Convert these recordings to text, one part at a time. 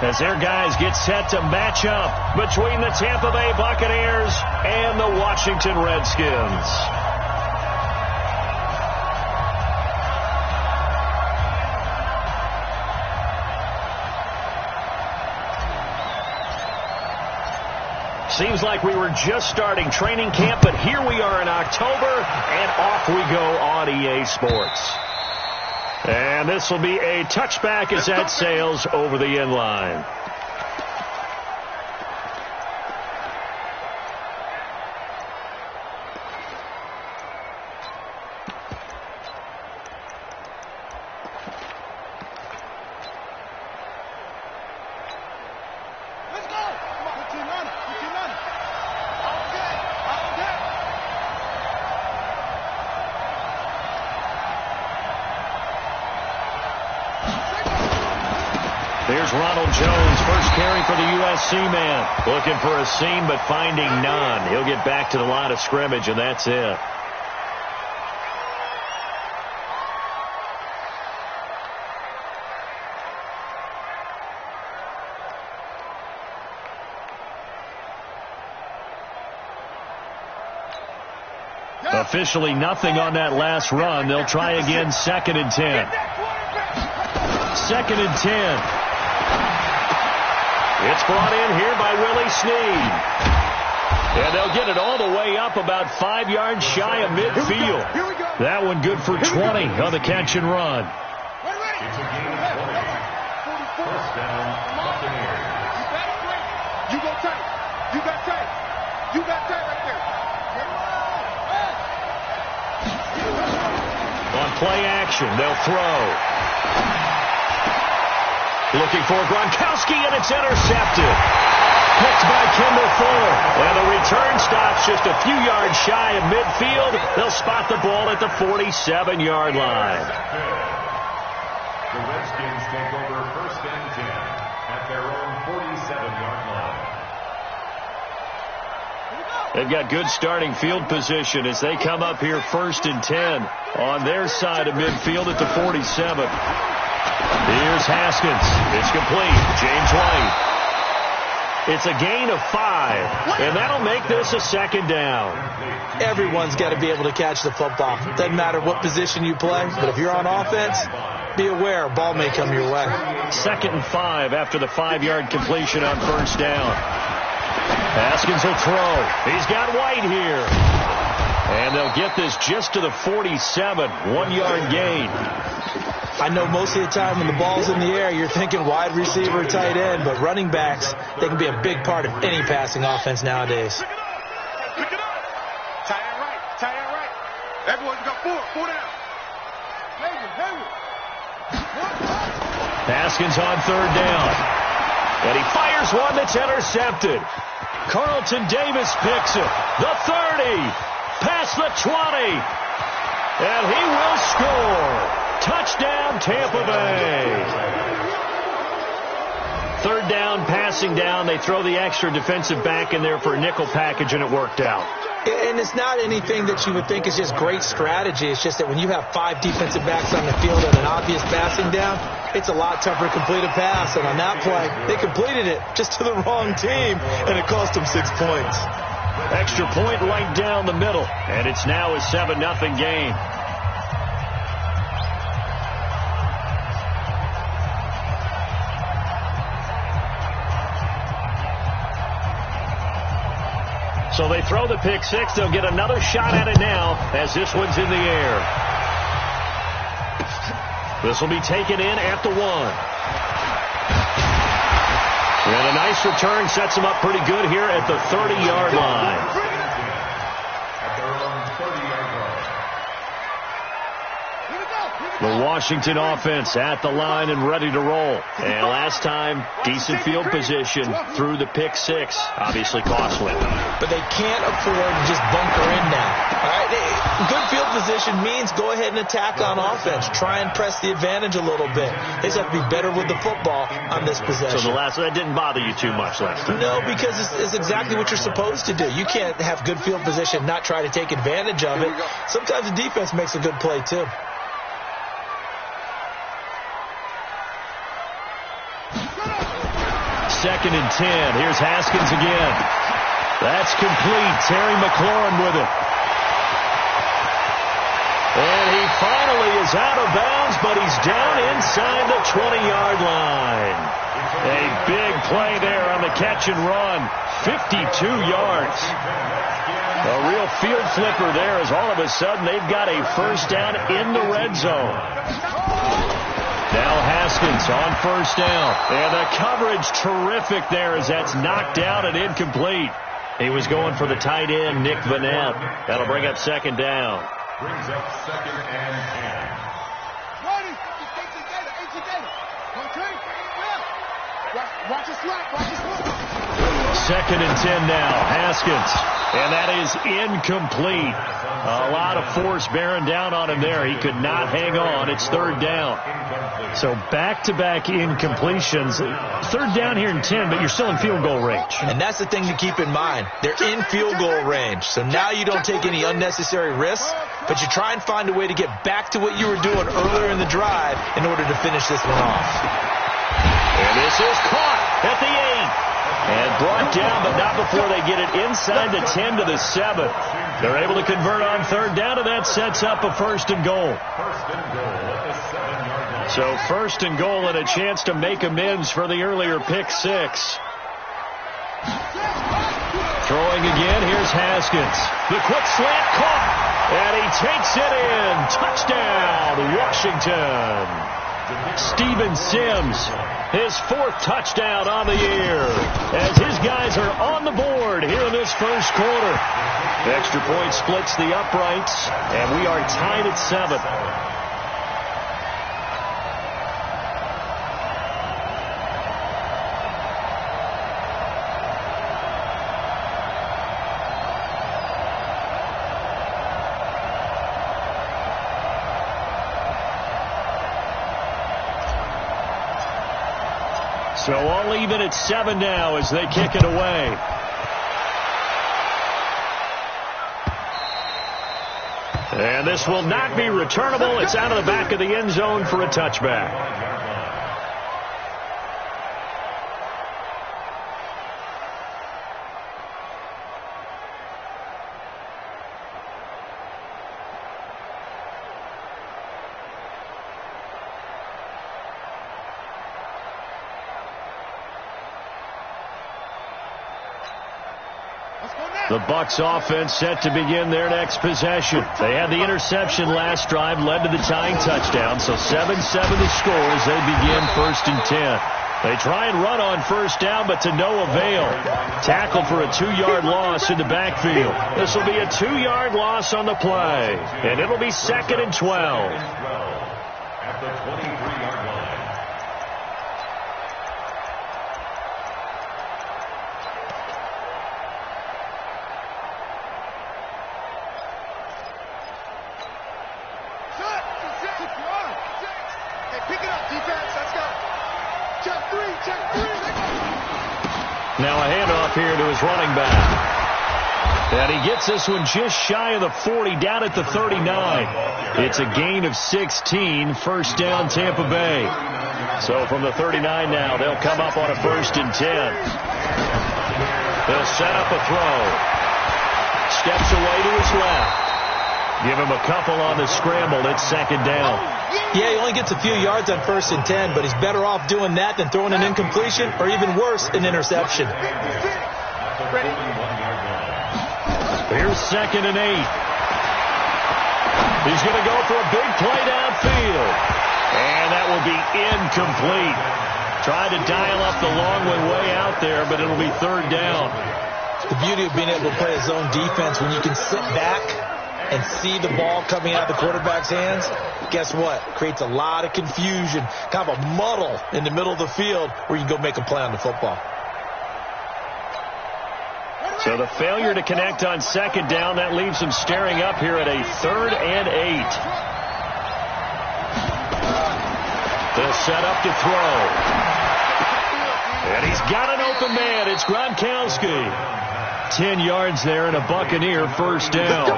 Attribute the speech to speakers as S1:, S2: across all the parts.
S1: as their guys get set to match up between the Tampa Bay Buccaneers and the Washington Redskins. Seems like we were just starting training camp, but here we are in October, and off we go on EA Sports. And this will be a touchback as that sails over the end line. There's Ronald Jones, first carry for the USC man. Looking for a seam, but finding none. He'll get back to the line of scrimmage, and that's it. Officially nothing on that last run. They'll try again, 2nd and 10. 2nd and 10. It's brought in here by Willie Snead. And they'll get it all the way up about 5 yards shy of midfield. That one good for 20 on the catch and run.
S2: It's a gain of 20. First down, Buccaneers. You go tight. You got tight. You got tight right there.
S1: On play action, they'll throw. Looking for Gronkowski, and it's intercepted. Picked by Kendall Fuller. And the return stops just a few yards shy of midfield. They'll spot the ball at the 47-yard line.
S2: The Redskins take over 1st and 10 at their own 47-yard line.
S1: They've got good starting field position as they come up here 1st and 10 on their side of midfield at the 47. Here's Haskins. It's complete. James White. It's a gain of 5, and that'll make this a 2nd down.
S3: Everyone's got to be able to catch the football. Doesn't matter what position you play, but if you're on offense, be aware a ball may come your way.
S1: 2nd and 5 after the 5-yard completion on 1st down. Haskins will throw. He's got White here. And they'll get this just to the 47, 1-yard gain.
S3: I know most of the time when the ball's in the air, you're thinking wide receiver, tight end, but running backs, they can be a big part of any passing offense nowadays.
S2: Pick it up. Tie it right. Tie it right. Everyone's got 4 down.
S1: Haskins on 3rd down. And he fires one that's intercepted. Carlton Davis picks it. The 30. Past the 20. And he will score. Touchdown, Tampa Bay. 3rd down, passing down. They throw the extra defensive back in there for a nickel package, and it worked out.
S3: And it's not anything that you would think is just great strategy. It's just that when you have 5 defensive backs on the field and an obvious passing down, it's a lot tougher to complete a pass. And on that play, they completed it just to the wrong team, and it cost them 6 points.
S1: Extra point right down the middle, and it's now a 7-0 game. So they throw the pick 6. They'll get another shot at it now as this one's in the air. This will be taken in at the 1. And a nice return sets them up pretty good here at the 30-yard line.
S2: At their own 30-yard line.
S1: The Washington offense at the line and ready to roll. And last time, decent field position through the pick 6. Obviously costly.
S3: But they can't afford to just bunker in now. All right? Good field position means go ahead and attack on offense. Try and press the advantage a little bit. They just have to be better with the football on this possession.
S1: So that didn't bother you too much last time?
S3: No, because it's exactly what you're supposed to do. You can't have good field position, not try to take advantage of it. Sometimes the defense makes a good play, too.
S1: 2nd and 10. Here's Haskins again. That's complete. Terry McLaurin with it. And he finally is out of bounds, but he's down inside the 20-yard line. A big play there on the catch and run. 52 yards. A real field flipper there as all of a sudden they've got a first down in the red zone. Now Haskins on first down. And the coverage terrific there as that's knocked down and incomplete. He was going for the tight end, Nick Vanette. That'll bring up 2nd down.
S2: Brings up 2nd and 10.
S4: Watch the slap.
S1: 2nd and 10 now. Haskins. And that is incomplete. A lot of force bearing down on him there. He could not hang on. It's 3rd down. So back-to-back incompletions. 3rd down here in 10, but you're still in field goal range.
S3: And that's the thing to keep in mind. They're in field goal range. So now you don't take any unnecessary risks, but you try and find a way to get back to what you were doing earlier in the drive in order to finish this one off.
S1: And this is caught at the 8. And brought down, but not before they get it inside the 10 to the 7. They're able to convert on 3rd down, and that sets up a 1st and goal. So 1st and goal and a chance to make amends for the earlier pick 6. Throwing again, here's Haskins. The quick slant caught, and he takes it in. Touchdown, Washington. Steven Sims, his 4th touchdown on the year, as his guys are on the board here in this first quarter. The extra point splits the uprights, and we are tied at 7. So all even at 7 now as they kick it away. And this will not be returnable. It's out of the back of the end zone for a touchback. The Bucs offense set to begin their next possession. They had the interception last drive, led to the tying touchdown. So 7-7 the score as they begin 1st and 10. They try and run on 1st down, but to no avail. Tackled for a 2-yard loss in the backfield. This will be a 2-yard loss on the play. And it'll be 2nd and 12.
S2: At the 23-yard line.
S1: Now a handoff here to his running back. And he gets this one just shy of the 40, down at the 39. It's a gain of 16, 1st down Tampa Bay. So from the 39 now, they'll come up on a 1st and 10. They'll set up a throw. Steps away to his left. Give him a couple on the scramble. It's 2nd down.
S3: Yeah, he only gets a few yards on 1st and 10, but he's better off doing that than throwing an incompletion or even worse, an interception.
S1: Here's 2nd and 8. He's going to go for a big play downfield. And that will be incomplete. Tried to dial up the long one way out there, but it'll be 3rd down.
S3: The beauty of being able to play a zone defense when you can sit back and see the ball coming out of the quarterback's hands, guess what? Creates a lot of confusion, kind of a muddle in the middle of the field where you can go make a play on the football.
S1: So the failure to connect on 2nd down, that leaves him staring up here at a 3rd and 8. They'll set up to throw. And he's got an open man. It's Gronkowski. 10 yards there and a Buccaneer 1st down.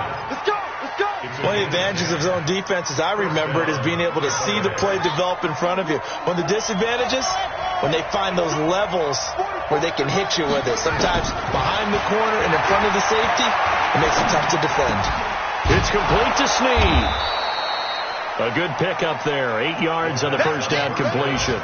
S3: One of the advantages of zone defense, as I remember it, is being able to see the play develop in front of you. One of the disadvantages, when they find those levels where they can hit you with it. Sometimes behind the corner and in front of the safety, it makes it tough to defend.
S1: It's complete to Snead. A good pickup there. 8 yards on the first down completion.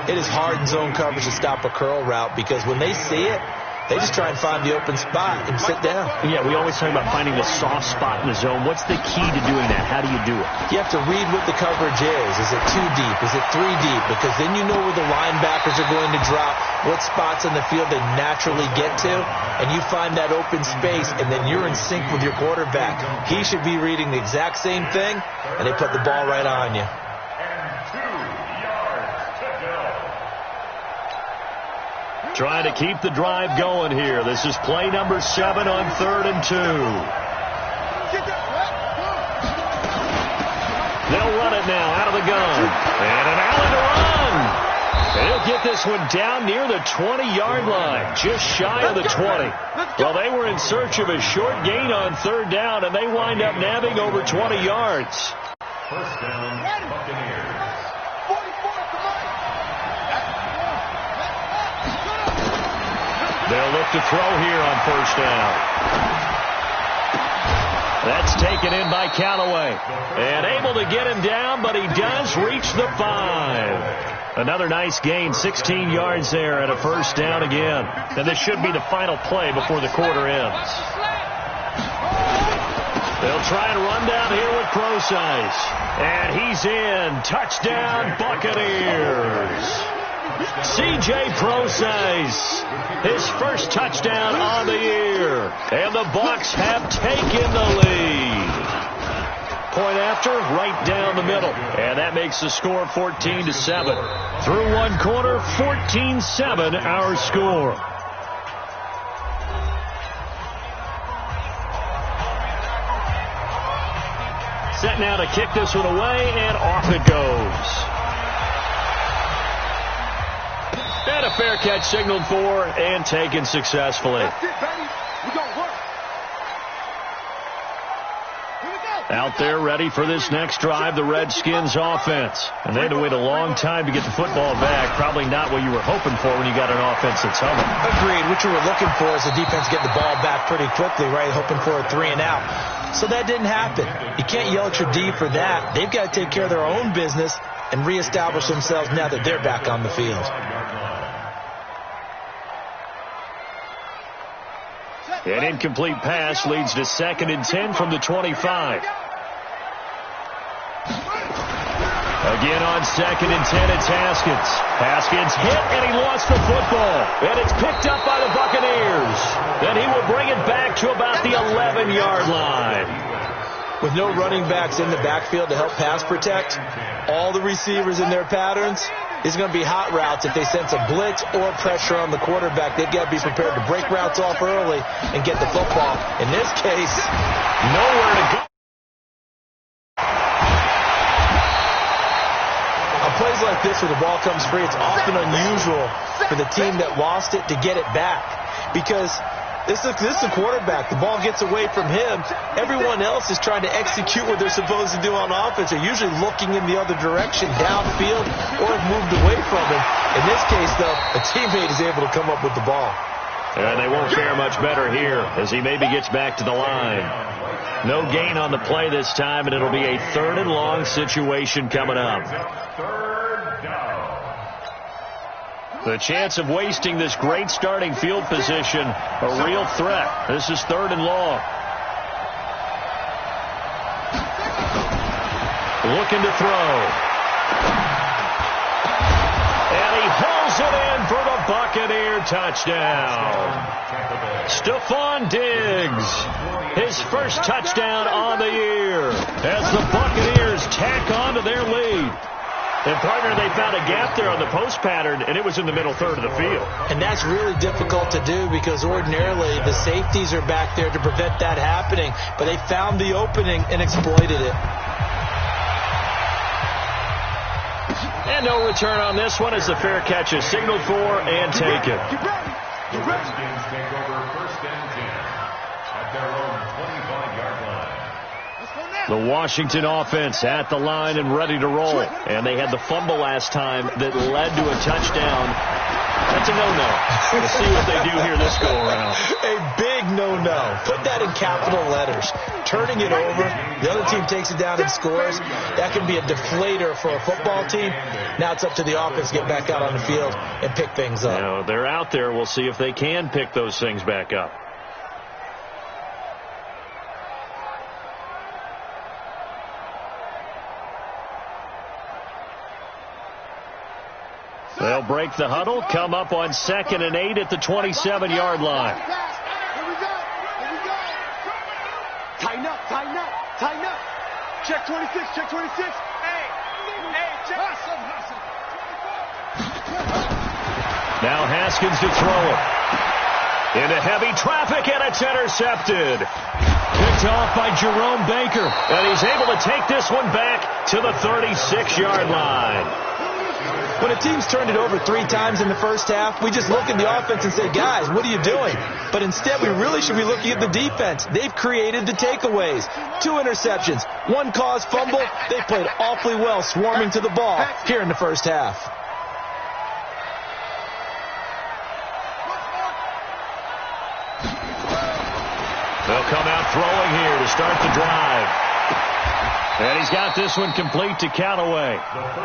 S3: It is hard in zone coverage to stop a curl route because when they see it, they just try and find the open spot and sit down.
S5: Yeah, we always talk about finding the soft spot in the zone. What's the key to doing that? How do you do it?
S3: You have to read what the coverage is. Is it 2 deep? Is it 3 deep? Because then you know where the linebackers are going to drop, what spots on the field they naturally get to, and you find that open space, and then you're in sync with your quarterback. He should be reading the exact same thing, and they put the ball right on you.
S1: Trying to keep the drive going here. This is play number 7 on 3rd and 2. They'll run it now out of the gun. And an Allen to run. He'll get this one down near the 20-yard line, just shy of the 20. Well, they were in search of a short gain on 3rd down, and they wind up nabbing over 20 yards.
S2: First down, Buccaneers.
S1: They'll look to throw here on 1st down. That's taken in by Callaway. And able to get him down, but he does reach the 5. Another nice gain, 16 yards there and a 1st down again. And this should be the final play before the quarter ends. They'll try and run down here with Procise. And he's in. Touchdown, Buccaneers. C.J. Procise, his first touchdown on the year. And the Bucs have taken the lead. Point after, right down the middle. And that makes the score 14-7. Through one quarter, 14-7 our score. Set now to kick this one away, and off it goes. And a fair catch signaled for and taken successfully.
S4: That's it, baby. We gonna work. Here we go.
S1: Out there ready for this next drive, the Redskins offense. And they had to wait a long time to get the football back. Probably not what you were hoping for when you got an offense that's humming.
S3: Agreed. What you were looking for is the defense getting the ball back pretty quickly, right? Hoping for a 3 and out. So that didn't happen. You can't yell at your D for that. They've got to take care of their own business and reestablish themselves now that they're back on the field.
S1: An incomplete pass leads to 2nd and 10 from the 25. Again on 2nd and 10, it's Haskins. Haskins hit, and he lost the football. And it's picked up by the Buccaneers. Then he will bring it back to about the 11-yard line.
S3: With no running backs in the backfield to help pass protect, all the receivers in their patterns, it's going to be hot routes if they sense a blitz or pressure on the quarterback. They've got to be prepared to break routes off early and get the football. In this case, nowhere to go. On plays like this where the ball comes free, it's often unusual for the team that lost it to get it back because this is a quarterback. The ball gets away from him. Everyone else is trying to execute what they're supposed to do on offense. They're usually looking in the other direction, downfield, or have moved away from him. In this case, though, a teammate is able to come up with the ball.
S1: And they won't fare much better here as he maybe gets back to the line. No gain on the play this time, and it'll be a 3rd and long situation coming up. The chance of wasting this great starting field position, a real threat. This is 3rd and long. Looking to throw. And he hauls it in for the Buccaneer touchdown. Stephon Diggs, his first touchdown on the year as the Buccaneers tack on to their lead. And, partner, they found a gap there on the post pattern, and it was in the middle 3rd of the field.
S3: And that's really difficult to do because ordinarily the safeties are back there to prevent that happening. But they found the opening and exploited it.
S1: And no return on this one as the fair catch is signaled for and taken.
S2: The Redskins take over 1st and 10 at their own 25-yard line.
S4: Let's go now.
S1: The Washington offense at the line and ready to roll.
S5: And they had the fumble last time that led to a touchdown. That's a no-no. We'll see what they do here this go-around.
S3: A big no-no. Put that in capital letters. Turning it over, the other team takes it down and scores. That can be a deflator for a football team. Now it's up to the offense to get back out on the field and pick things up.
S1: Now, they're out there. We'll see if they can pick those things back up. They'll break the huddle, come up on 2nd and 8 at the 27-yard line.
S4: Here we go. Here we go. Tighten up, tighten up, tighten up. Check 26, check 26. Hey, check.
S1: Now Haskins to throw it. Into heavy traffic, and it's intercepted. Picked off by Jerome Baker, and he's able to take this one back to the 36-yard line.
S3: When a team's turned it over 3 times in the first half, we just look at the offense and say, guys, what are you doing? But instead, we really should be looking at the defense. They've created the takeaways. 2 interceptions, 1 caused fumble. They played awfully well swarming to the ball here in the first half.
S1: They'll come out throwing here to start the drive. And he's got this one complete to Callaway.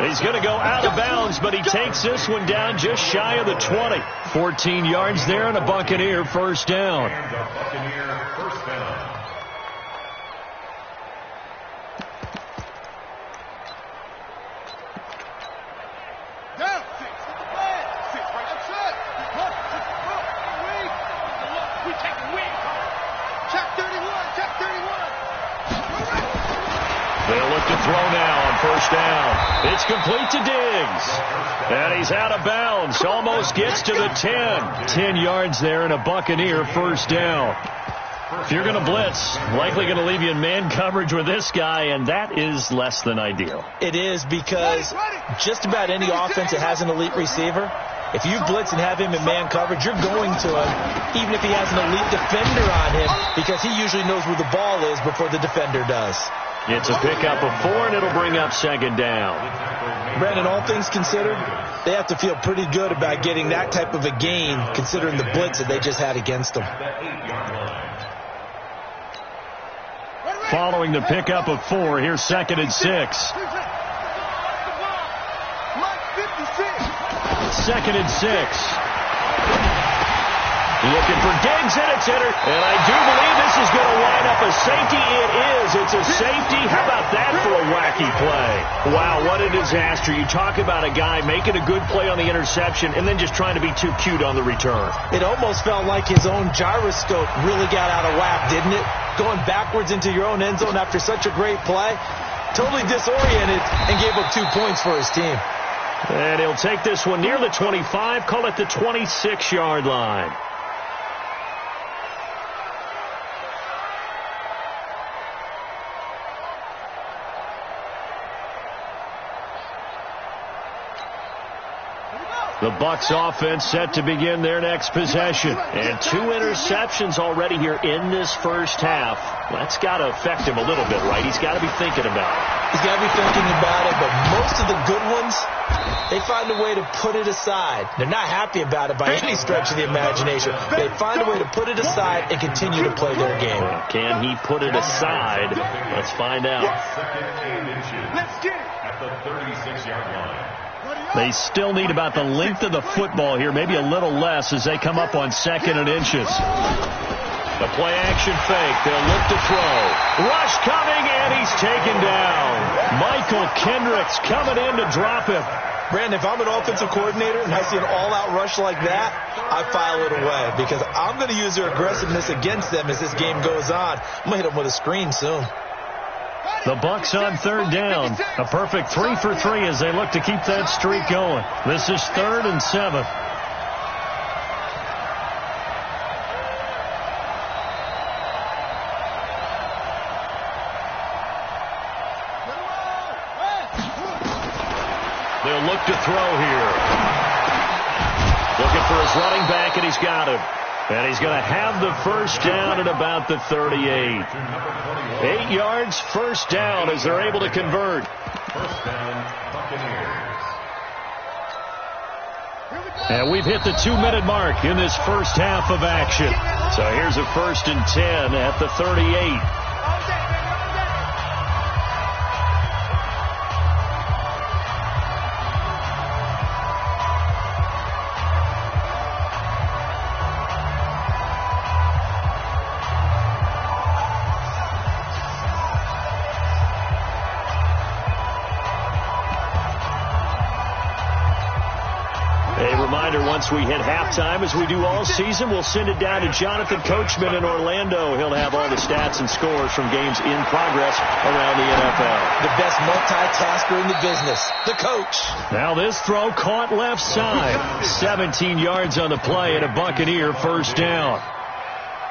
S1: He's going to go out of bounds, but he takes this one down just shy of the 20. 14 yards there and a Buccaneer first down.
S4: Down. 6. Right upset. We take the win. Check 31. Check 31.
S1: They'll look to throw now on first down. It's complete to Diggs. And he's out of bounds. Almost gets to the 10. 10 yards there and a Buccaneer first down. If you're going to blitz, likely going to leave you in man coverage with this guy, and that is less than ideal.
S3: It is, because just about any offense that has an elite receiver, if you blitz and have him in man coverage, you're going to him, even if he has an elite defender on him, because he usually knows where the ball is before the defender does.
S1: It's a pickup of 4, and it'll bring up 2nd down.
S3: Brandon, all things considered, they have to feel pretty good about getting that type of a gain, considering the blitz that they just had against them.
S1: Following the pickup of 4, here's 2nd and 6. 2nd and 6. Looking for Diggs, and it's entered. And I do believe this is going to line up a safety. It is. It's a safety. How about that for a wacky play? Wow, what a disaster. You talk about a guy making a good play on the interception and then just trying to be too cute on the return.
S3: It almost felt like his own gyroscope really got out of whack, didn't it? Going backwards into your own end zone after such a great play. Totally disoriented and gave up 2 points for his team.
S1: And he'll take this one near the 25, call it the 26-yard line. The Bucs offense set to begin their next possession. And 2 interceptions already here in this first half. That's got to affect him a little bit, right? He's got to be thinking about it.
S3: He's got to be thinking about it, but most of the good ones, they find a way to put it aside. They're not happy about it by any stretch of the imagination. They find a way to put it aside and continue to play their game.
S1: Can he put it aside? Let's find out.
S4: Let's get it. At the 36-yard line.
S1: They still need about the length of the football here, maybe a little less as they come up on 2nd and inches. The play-action fake. They'll look to throw. Rush coming, and he's taken down. Michael Kendricks coming in to drop him.
S3: Brandon, if I'm an offensive coordinator and I see an all-out rush like that, I file it away because I'm going to use their aggressiveness against them as this game goes on. I'm going to hit them with a screen soon.
S1: The Bucs on 3rd down. A perfect 3 for 3 as they look to keep that streak going. This is 3rd and 7. They'll look to throw here. Looking for his running back, and he's got him. And he's going to have the first down at about the 38. 8 yards, first down as they're able to convert.
S2: First down, Buccaneers.
S1: And we've hit the 2-minute mark in this first half of action. So here's a 1st and 10 at the 38. Once we hit halftime, as we do all season, we'll send it down to Jonathan Coachman in Orlando. He'll have all the stats and scores from games in progress around the NFL.
S3: The best multitasker in the business, the coach.
S1: Now this throw caught left side. 17 yards on the play and a Buccaneer first down.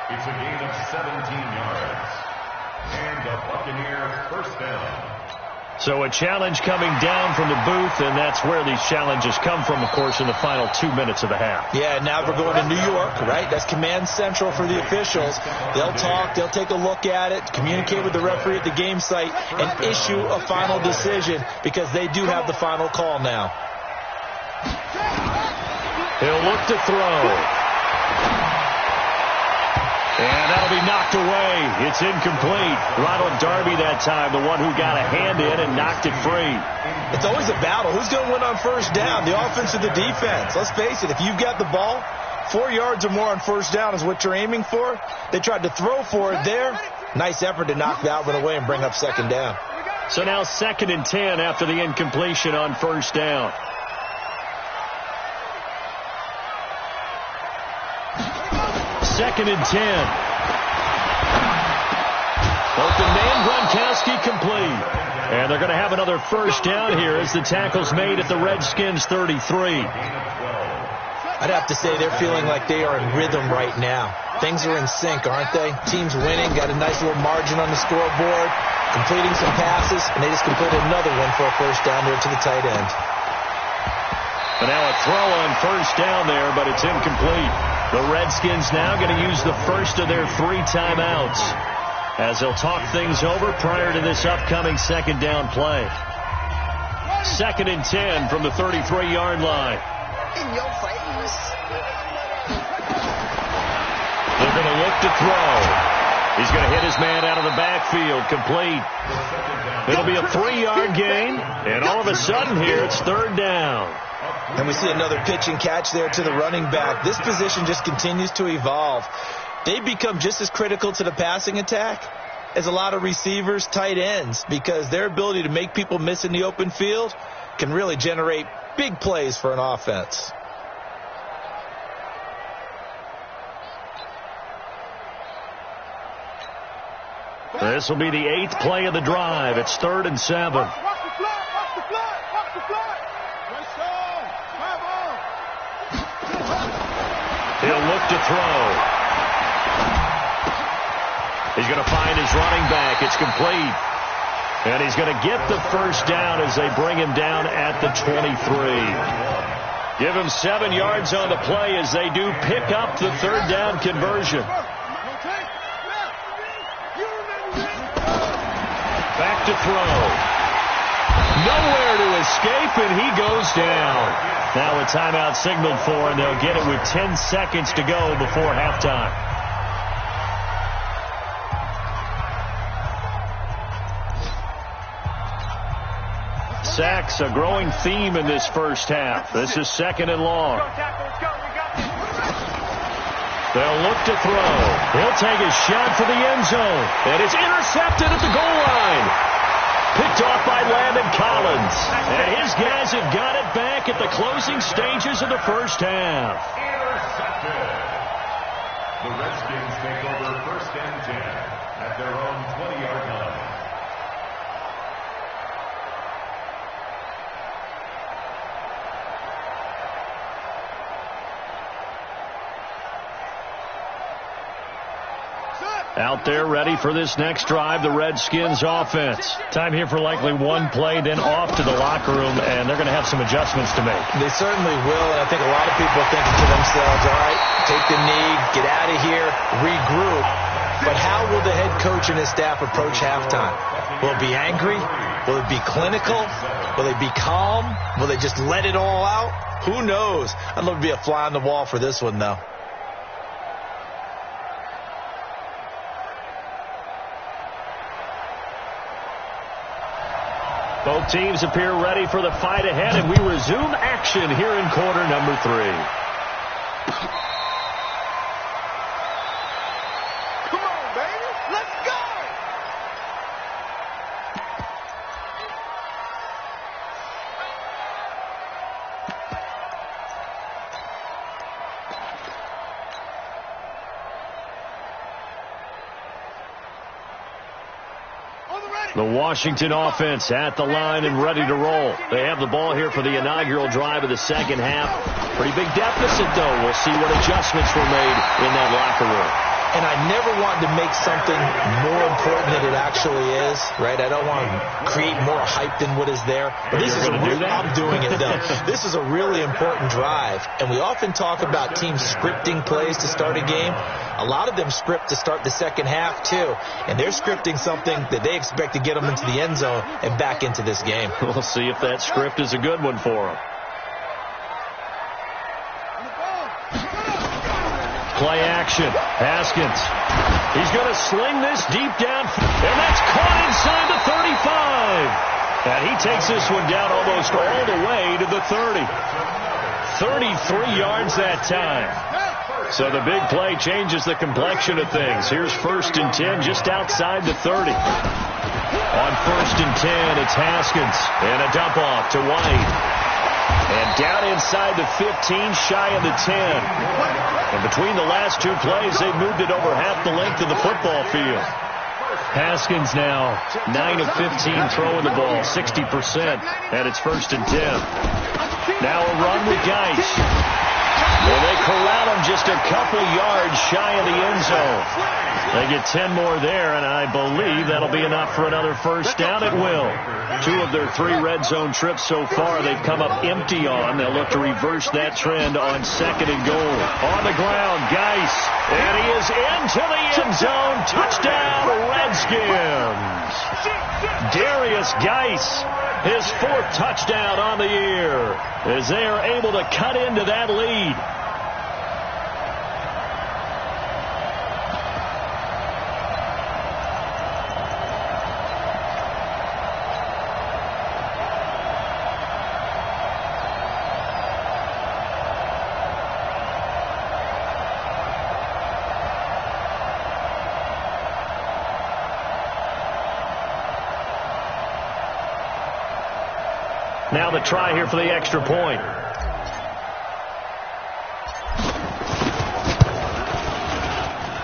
S2: It's a gain of 17 yards. And a Buccaneer first down.
S1: So a challenge coming down from the booth, and that's where these challenges come from, of course, in the final 2 minutes of the half.
S3: Yeah, now we're going to New York, right? That's command central for the officials. They'll talk, they'll take a look at it, communicate with the referee at the game site, and issue a final decision because they do have the final call now.
S1: He'll look to throw. And that'll be knocked away. It's incomplete. Ronald Darby that time, the one who got a hand in and knocked it free.
S3: It's always a battle. Who's going to win on first down, the offense or the defense? Let's face it, if you've got the ball, 4 yards or more on first down is what you're aiming for. They tried to throw for it there. Nice effort to knock that one away and bring up second down.
S1: So now 2nd and 10 after the incompletion on first down. Second and 10. Both and Gronkowski complete. And they're going to have another first down here as the tackle's made at the Redskins 33.
S3: I'd have to say they're feeling like they are in rhythm right now. Things are in sync, aren't they? Team's winning, got a nice little margin on the scoreboard, completing some passes, and they just completed another one for a first down there to the tight end.
S1: And now a throw on first down there, but it's incomplete. The Redskins now going to use the first of their 3 timeouts as they'll talk things over prior to this upcoming second down play. 2nd and 10 from the 33-yard line.
S6: In your face.
S1: They're going to look to throw. He's going to hit his man out of the backfield, complete. It'll be a 3-yard gain, and all of a sudden here it's 3rd down.
S3: And we see another pitch and catch there to the running back. This position just continues to evolve. They become just as critical to the passing attack as a lot of receivers, tight ends, because their ability to make people miss in the open field can really generate big plays for an offense.
S1: This will be the 8th play of the drive. It's 3rd and 7. He'll look to throw. He's going to find his running back. It's complete. And he's going to get the first down as they bring him down at the 23. Give him 7 yards on the play as they do pick up the 3rd down conversion. Back to throw. Nowhere to escape, and he goes down. Now a timeout signaled for, and they'll get it with 10 seconds to go before halftime. Sacks, a growing theme in this first half. This is 2nd and long. They'll look to throw. He'll take a shot for the end zone, and it's intercepted at the goal line. Picked off by Landon Collins. And his guys have got it back at the closing stages of the first half.
S2: Intercepted. The Redskins take over 1st and 10 at their own 20-yard line.
S4: Set.
S1: Out there ready for this next drive, the Redskins offense. Time here for likely one play, then off to the locker room, and they're going to have some adjustments to make.
S3: They certainly will, and I think a lot of people are thinking to themselves, all right, take the knee, get out of here, regroup. But how will the head coach and his staff approach halftime? Will it be angry? Will it be clinical? Will they be calm? Will they just let it all out? Who knows? I'd love to be a fly on the wall for this one, though.
S1: Both teams appear ready for the fight ahead, and we resume action here in quarter number 3.
S4: Come on, baby. Let's go.
S1: The Washington offense at the line and ready to roll. They have the ball here for the inaugural drive of the second half. Pretty big deficit, though. We'll see what adjustments were made in that locker room.
S3: And I never want to make something more important than it actually is, right? I don't want to create more hype than what is there. But this is I'm doing it, though. This is a really important drive. And we often talk about teams scripting plays to start a game. A lot of them script to start the second half, too. And they're scripting something that they expect to get them into the end zone and back into this game.
S1: We'll see if that script is a good one for them. Play action. Haskins. He's going to sling this deep down, and that's caught inside the 35. And he takes this one down almost all the way to the 30. 33 yards that time. So the big play changes the complexion of things. Here's 1st and 10 just outside the 30. On 1st and 10, it's Haskins. And a dump off to White. And down inside the 15, shy of the 10. And between the last two plays, they've moved it over half the length of the football field. Haskins now 9 of 15 throwing the ball, 60%. And it's 1st and 10. Now a run with Geis. Well, they corral him just a couple yards shy of the end zone. They get 10 more there, and I believe that'll be enough for another first down. It will. 2 of their 3 red zone trips so far they've come up empty on. They'll look to reverse that trend on 2nd and goal. On the ground, Geis. And he is into the end zone. Touchdown, Redskins. Darius Geis, his 4th touchdown on the year, as they are able to cut into that lead. Now the try here for the extra point.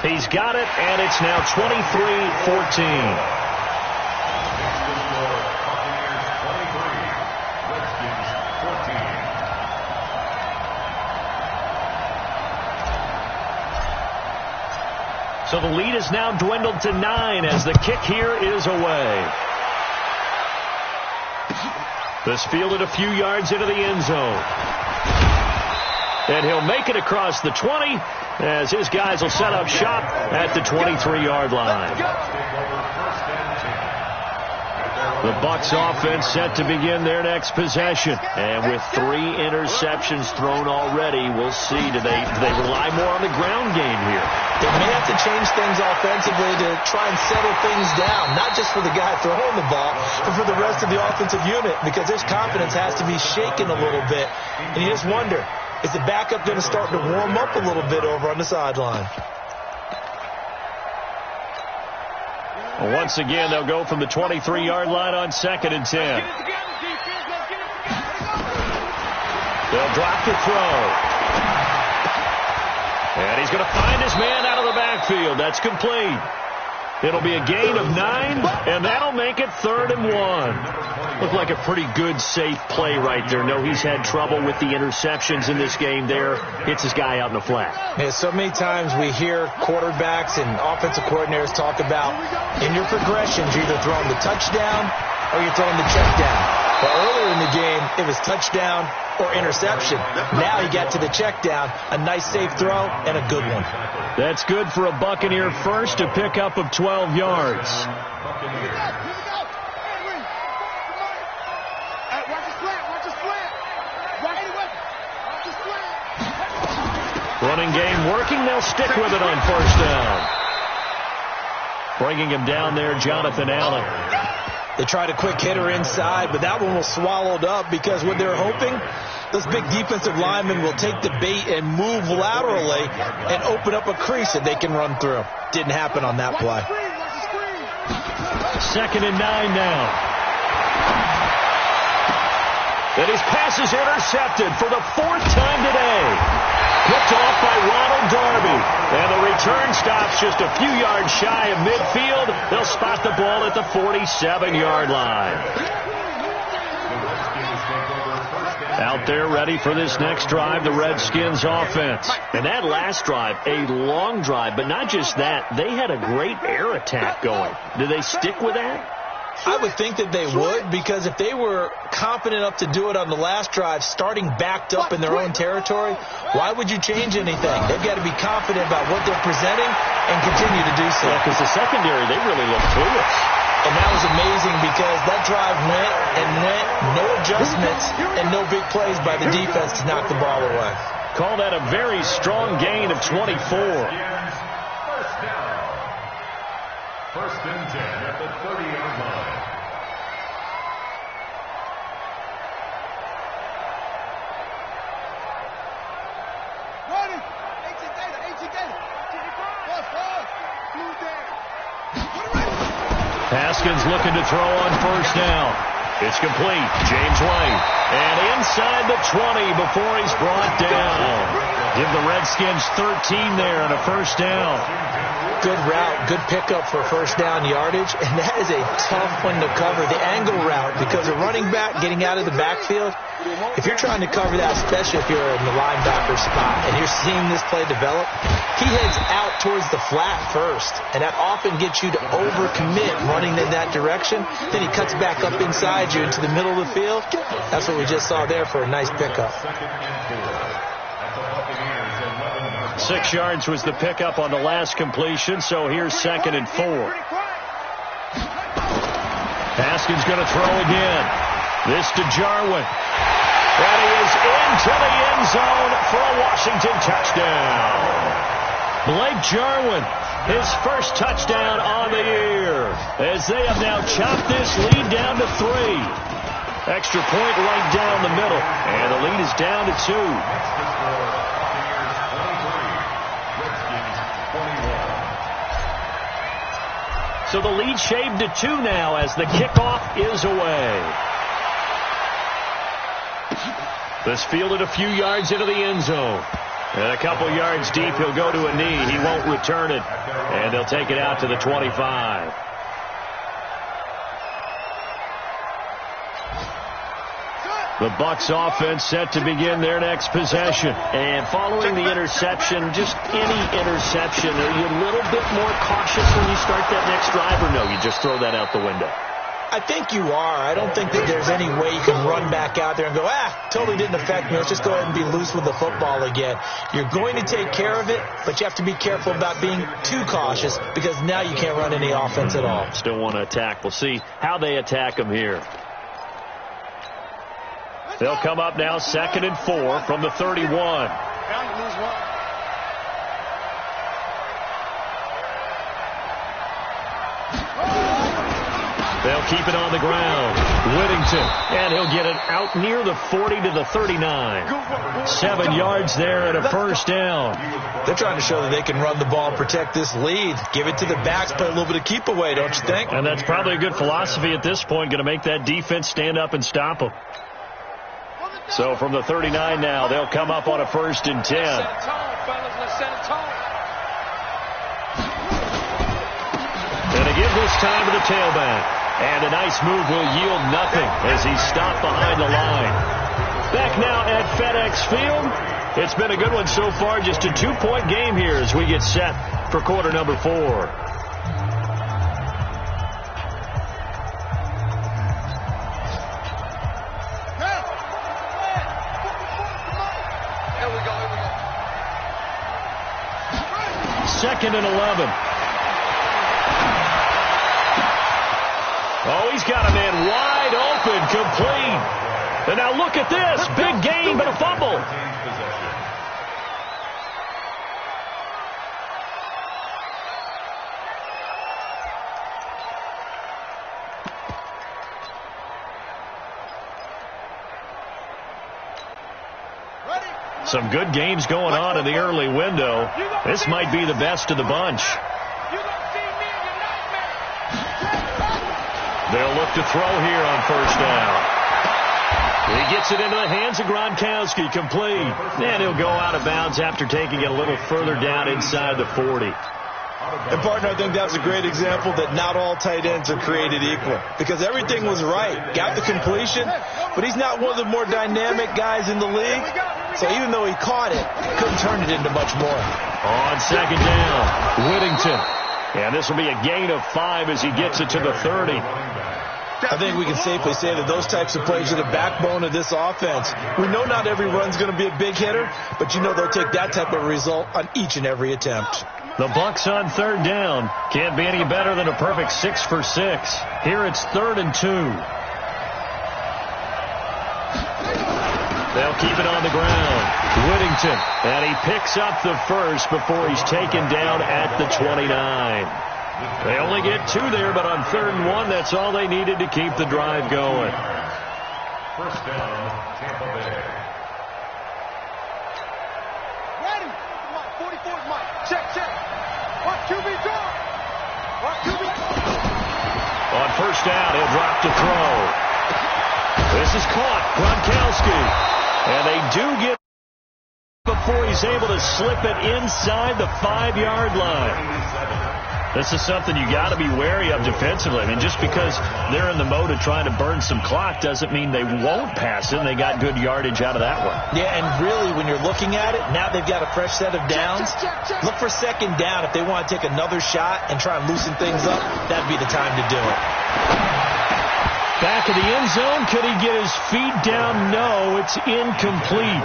S1: He's got it, and it's now 23-14. So the lead is now dwindled to 9 as the kick here is away. This fielded a few yards into the end zone. And he'll make it across the 20 as his guys will set up shop at the 23-yard line. The Bucs offense set to begin their next possession. And with 3 interceptions thrown already, we'll see. Do they rely more on the ground game here?
S3: They may have to change things offensively to try and settle things down, not just for the guy throwing the ball, but for the rest of the offensive unit, because his confidence has to be shaken a little bit. And you just wonder, is the backup going to start to warm up a little bit over on the sideline?
S1: Well, once again, they'll go from the 23-yard line on 2nd and 10. They'll drop the throw. And he's going to find his man out of the backfield. That's complete. It'll be a gain of 9, and that'll make it 3rd and 1. Looked like a pretty good, safe play right there. No, he's had trouble with the interceptions in this game there. Hits his guy out in the flat.
S3: Yeah, so many times we hear quarterbacks and offensive coordinators talk about in your progressions, you're either throwing the touchdown or you're throwing the check down. Well, earlier in the game, it was touchdown or interception. Now he got to the check down, a nice safe throw, and a good one.
S1: That's good for a Buccaneer first, a pickup of 12 yards. Running game working. They'll stick with it on 1st down. Bringing him down there, Jonathan Allen.
S3: They tried a quick hitter inside, but that one was swallowed up because what they're hoping, those big defensive linemen will take the bait and move laterally and open up a crease that they can run through. Didn't happen on that play.
S1: 2nd and 9 now. And his pass is intercepted for the 4th time today. Picked off by Ronald Darby. And the return stops just a few yards shy of midfield. They'll spot the ball at the 47-yard line. Out there ready for this next drive, the Redskins offense. And that last drive, a long drive, but not just that. They had a great air attack going. Do they stick with that?
S3: I would think that they would, because if they were confident enough to do it on the last drive, starting backed up in their own territory, why would you change anything? They've got to be confident about what they're presenting and continue to do so.
S1: Yeah, because the secondary, they really look clueless.
S3: And that was amazing because that drive went and went, no adjustments and no big plays by the defense to knock the ball away.
S1: Call that a very strong gain of 24.
S2: 1st and 10 at the 30-yard line.
S4: Running. 18 data.
S1: Haskins looking to throw on 1st down. It's complete. James White. And inside the 20 before he's brought down. Give the Redskins 13 there on a 1st down.
S3: Good route, good pickup for 1st down yardage, and that is a tough one to cover, the angle route, because a running back getting out of the backfield, if you're trying to cover that, especially if you're in the linebacker spot and you're seeing this play develop, he heads out towards the flat first, and that often gets you to overcommit running in that direction. Then he cuts back up inside you into the middle of the field. That's what we just saw there for a nice pickup.
S1: 6 yards was the pickup on the last completion, so here's 2nd and 4. Haskins going to throw again. This to Jarwin. And he is into the end zone for a Washington touchdown. Blake Jarwin, his 1st touchdown on the year, as they have now chopped this lead down to 3. Extra point right down the middle, and the lead is down to 2. So the lead shaved to 2 now as the kickoff is away. This fielded a few yards into the end zone. And a couple yards deep, he'll go to a knee. He won't return it. And they'll take it out to the 25. The Bucs offense set to begin their next possession. And following the interception, just any interception, are you a little bit more cautious when you start that next drive, or no, you just throw that out the window?
S3: I think you are. I don't think that there's any way you can run back out there and go, totally didn't affect me. Let's just go ahead and be loose with the football again. You're going to take care of it, but you have to be careful about being too cautious because now you can't run any offense at all.
S1: Still want to attack. We'll see how they attack them here. They'll come up now 2nd and 4 from the 31. They'll keep it on the ground. Whittington, and he'll get it out near the 40 to the 39. 7 yards there and a 1st down.
S3: They're trying to show that they can run the ball and protect this lead. Give it to the backs, play a little bit of keep away, don't you think?
S1: And that's probably a good philosophy at this point, going to make that defense stand up and stop them. So from the 39 now, they'll come up on a 1st and 10. And they give this time to the tailback. And a nice move will yield nothing as he's stopped behind the line. Back now at FedEx Field. It's been a good one so far. Just a 2-point game here as we get set for quarter number 4. Second and 11. Oh, he's got a man wide open, complete. And now look at this. Big gain, but a fumble. Some good games going on in the early window. This might be the best of the bunch. They'll look to throw here on first down. He gets it into the hands of Gronkowski, complete. And he'll go out of bounds after taking it a little further down inside the 40.
S3: And, partner, I think that's a great example that not all tight ends are created equal. Because everything was right. Got the completion, but he's not one of the more dynamic guys in the league. So even though he caught it, couldn't turn it into much more.
S1: On second down, Whittington. And this will be a gain of 5 as he gets it to the 30.
S3: I think we can safely say that those types of plays are the backbone of this offense. We know not every run's going to be a big hitter, but you know they'll take that type of result on each and every attempt.
S1: The Bucs on third down. Can't be any better than a perfect 6 for 6. Here it's 3rd and 2. They'll keep it on the ground. Whittington. And he picks up the first before he's taken down at the 29. They only get 2 there, but on 3rd and 1, that's all they needed to keep the drive going.
S2: First down, Tampa Bay.
S4: Ready. Come on, 44 is Mike. Check. Watch QB draw. Watch QB.
S1: On first down, he'll drop to throw. This is caught. Gronkowski. And they do get before he's able to slip it inside the 5-yard line. This is something you got to be wary of defensively. I mean, just because they're in the mode of trying to burn some clock doesn't mean they won't pass it. They got good yardage out of that one.
S3: Yeah, and really, when you're looking at it, now they've got a fresh set of downs. Look for second down if they want to take another shot and try and loosen things up. That'd be the time to do it.
S1: Back of the end zone. Could he get his feet down? No, it's incomplete.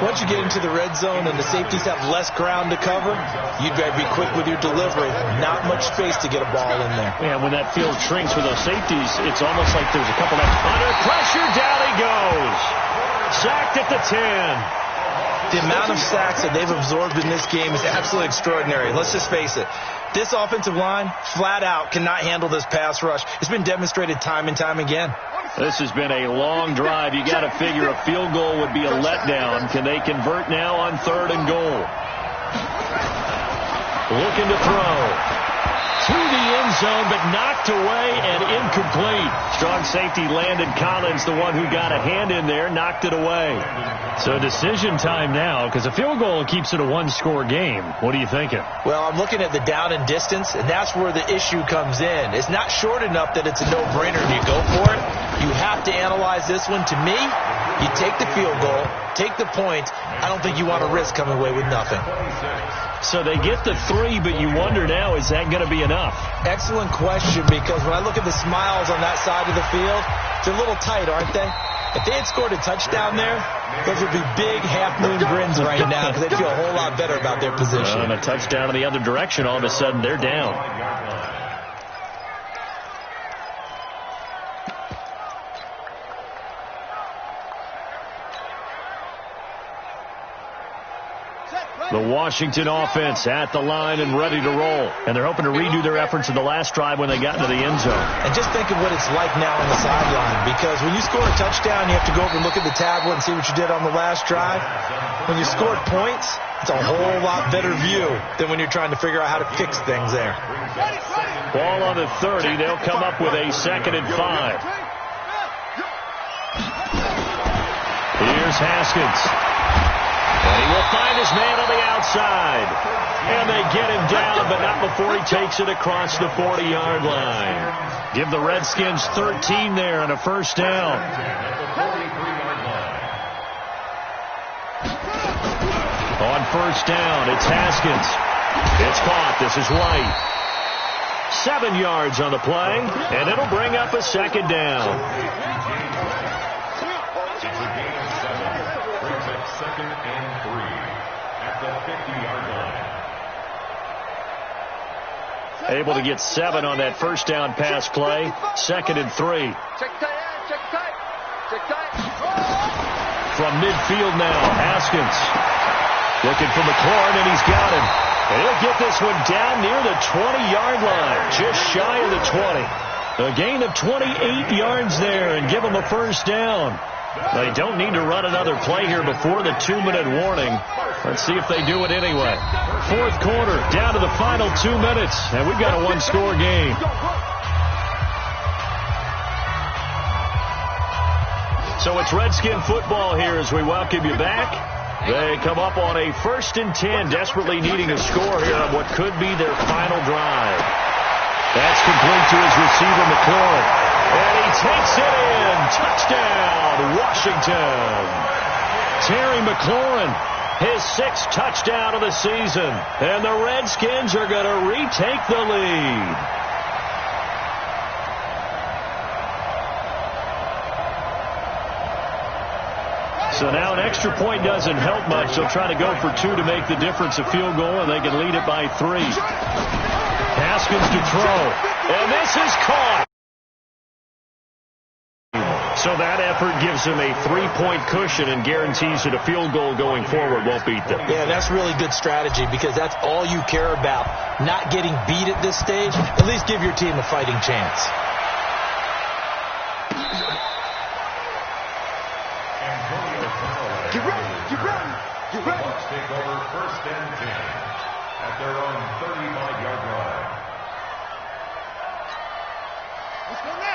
S3: Once you get into the red zone and the safeties have less ground to cover, you'd better be quick with your delivery. Not much space to get a ball in there.
S1: Yeah, when that field shrinks with those safeties, it's almost like there's a couple extra. Under pressure, down he goes. Sacked at the 10.
S3: The amount of sacks that they've absorbed in this game is absolutely extraordinary. Let's just face it. This offensive line, flat out, cannot handle this pass rush. It's been demonstrated time and time again.
S1: This has been a long drive. You got to figure a field goal would be a letdown. Can they convert now on 3rd and goal? Looking to throw. To the end zone, but knocked away and incomplete. Strong safety Landon Collins, the one who got a hand in there, knocked it away. So decision time now, because a field goal keeps it a 1-score game. What are you thinking?
S3: Well, I'm looking at the down and distance, and that's where the issue comes in. It's not short enough that it's a no-brainer and you go for it. You have to analyze this one. To me, you take the field goal, take the point. I don't think you want to risk coming away with nothing.
S1: So they get the 3, but you wonder now, is that going to be enough?
S3: Excellent question, because when I look at the smiles on that side of the field, they're a little tight, aren't they? If they had scored a touchdown there, those would be big half-moon grins right now because they'd feel a whole lot better about their position.
S1: And a touchdown in the other direction, all of a sudden they're down. The Washington offense at the line and ready to roll. And they're hoping to redo their efforts in the last drive when they got into the end zone.
S3: And just think of what it's like now on the sideline. Because when you score a touchdown, you have to go over and look at the tablet and see what you did on the last drive. When you scored points, it's a whole lot better view than when you're trying to figure out how to fix things there.
S1: Ball on the 30. They'll come up with a 2nd and 5. Here's Haskins. And he will find his man on the outside. And they get him down, but not before he takes it across the 40-yard line. Give the Redskins 13 there and a first down. On first down, it's Haskins. It's caught. This is White. 7 yards on the play, and it'll bring up a second down.
S2: It's a gain of 7. Brings up 2nd and 3 at the 50-yard line.
S1: Able to get 7 on that first down pass play. 2nd and 3.
S4: Check tight, check tight, check tight.
S1: From midfield now, Haskins. Looking for McLaurin, and he's got him. And he'll get this one down near the 20-yard line, just shy of the 20. A gain of 28 yards there and give them a first down. They don't need to run another play here before the 2-minute warning. Let's see if they do it anyway. Fourth quarter, down to the final 2 minutes, and we've got a one-score game. So it's Redskin football here as we welcome you back. They come up on a 1st and 10, desperately needing a score here on what could be their final drive. That's complete to his receiver, McLaurin. And he takes it in. Touchdown, Washington. Terry McLaurin, his 6th touchdown of the season. And the Redskins are going to retake the lead. So now an extra point doesn't help much. They'll try to go for 2 to make the difference a field goal, and they can lead it by 3. Haskins to throw. And this is caught. So that effort gives him a 3-point cushion and guarantees that a field goal going forward won't beat them.
S3: Yeah, that's really good strategy because that's all you care about. Not getting beat at this stage. At least give your team a fighting chance.
S2: Get ready, get ready, get ready. The Bucs take over 1st and 10 at their own 35-yard line.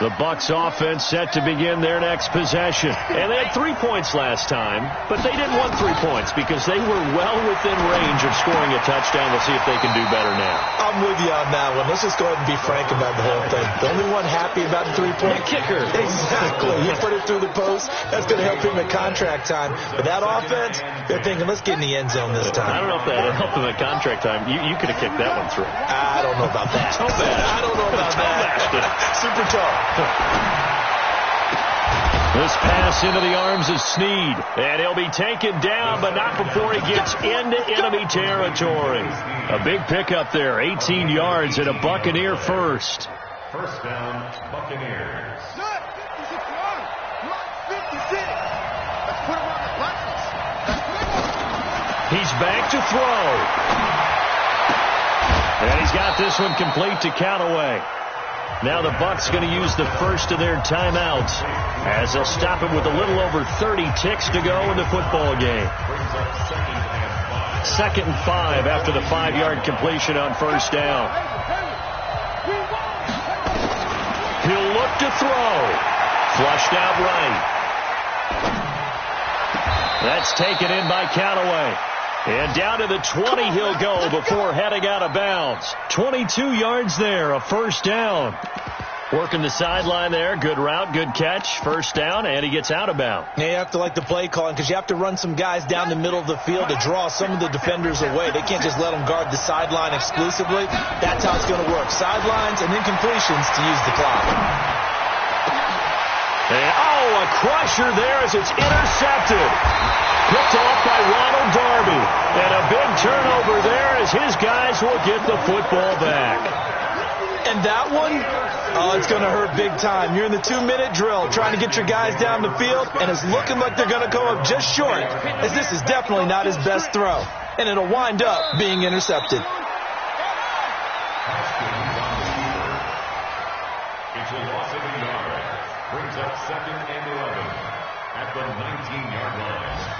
S1: The Bucs offense set to begin their next possession. And they had 3 points last time, but they didn't want 3 points because they were well within range of scoring a touchdown. We'll see if they can do better now.
S3: I'm with you on that one. Let's just go ahead and be frank about the whole thing. The only one happy about the 3-point
S1: kicker.
S3: Exactly. He put it through the post. That's going to help him at contract time. But that offense, they're thinking, let's get in the end zone this time.
S1: I don't know if that helped him at contract time. You could have kicked that one through.
S3: I don't know about that.
S1: Toe bash.
S3: I don't know about that. Super tall.
S1: This pass into the arms of Snead. And he'll be taken down, but not before he gets into enemy territory. A big pickup there, 18 yards and a Buccaneer first.
S2: First down, Buccaneers.
S4: Good. 56 yards. You're on 56. Let's put him on the boxes.
S1: He's back to throw. And he's got this one complete to Callaway. Now the Bucs going to use the first of their timeouts as they'll stop it with a little over 30 ticks to go in the football game. 2nd and 5 after the 5-yard completion on first down. He'll look to throw. Flushed out right. That's taken in by Callaway. And down to the 20 he'll go before heading out of bounds. 22 yards there, a first down. Working the sideline there. Good route, good catch. First down, and he gets out of bounds.
S3: Yeah, you have to like the play calling because you have to run some guys down the middle of the field to draw some of the defenders away. They can't just let them guard the sideline exclusively. That's how it's going to work. Sidelines and then completions to use the clock.
S1: And, a crusher there as it's intercepted. Picked off by Ronald Darby. And a big turnover there as his guys will get the football back.
S3: And that one, it's going to hurt big time. You're in the 2-minute drill trying to get your guys down the field, and it's looking like they're going to come up just short, as this is definitely not his best throw. And it'll wind up being intercepted.
S2: It's a loss of a yard. Brings up 2nd and 11 at the 19-yard line.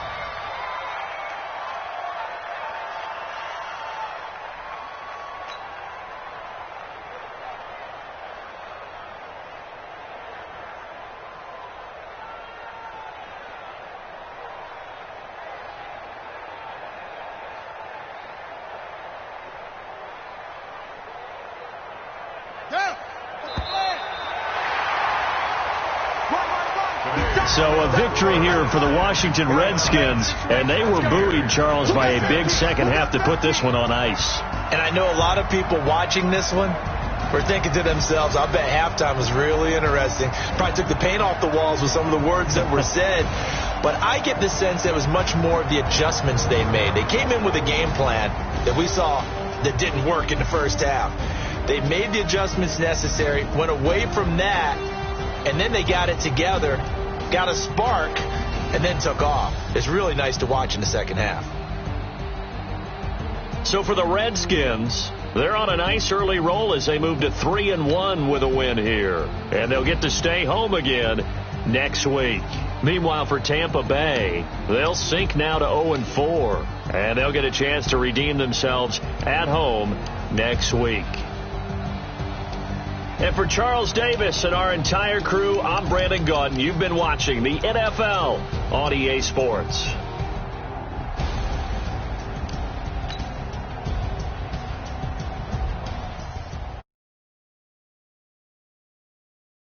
S1: So a victory here for the Washington Redskins, and they were buoyed, Charles, by a big second half to put this one on ice.
S3: And I know a lot of people watching this one were thinking to themselves, I bet halftime was really interesting. Probably took the paint off the walls with some of the words that were said. But I get the sense that it was much more of the adjustments they made. They came in with a game plan that we saw that didn't work in the first half. They made the adjustments necessary, went away from that, and then they got it together, got a spark, and then took off. It's really nice to watch in the second half.
S1: So for the Redskins, they're on a nice early roll as they move to 3-1 with a win here. And they'll get to stay home again next week. Meanwhile, for Tampa Bay, they'll sink now to 0-4. And they'll get a chance to redeem themselves at home next week. And for Charles Davis and our entire crew, I'm Brandon Gaudin. You've been watching the NFL on EA Sports.